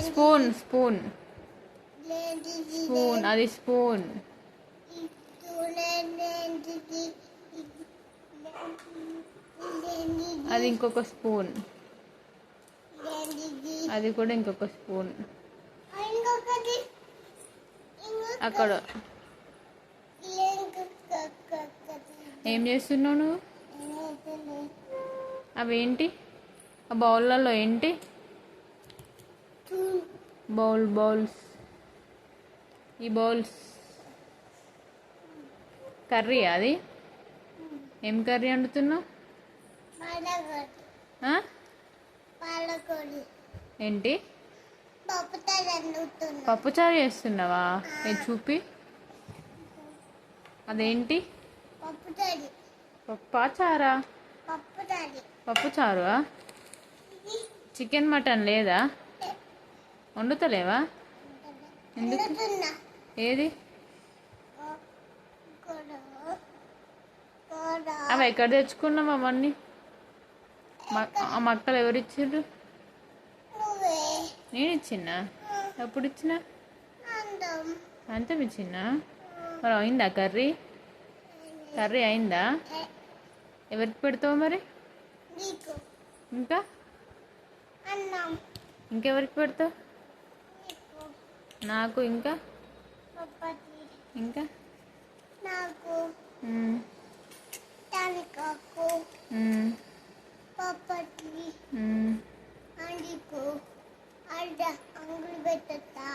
Spoon spoon spoon అది spoon. అది ఇంకొక స్పూన్. అది కూడా ఇంకొక స్పూన్. అక్కడ ఏం చేస్తున్నావు నువ్వు? అవేంటి ఆ బౌల్లలో ఏంటి? బౌల్స్. ఈ బౌల్స్ కర్రీ అది? ఏం కర్రీ వండుతున్నావు? ఏంటి పప్పుచారు చేస్తున్నావా? నేను చూపి. అదేంటి పప్పుచారా? పప్పుచారు. చికెన్ మటన్ లేదా? వండుతలేవా? ఎందుకు? ఏది? అవి ఎక్కడ తెచ్చుకున్నావు అవన్నీ? ఆ మక్కలు ఎవరిచ్చిండ్రు? నేను ఇచ్చినా? ఎప్పుడు ఇచ్చినా? అంతం ఇచ్చినా? మరి అయిందా కర్రీ? కర్రీ అయిందా? ఎవరికి పెడతావు మరి? ఇంకా ఇంకెవరికి పెడతావు? నాకు. ఇంకా ఇంకా అంగులు పెట్టా.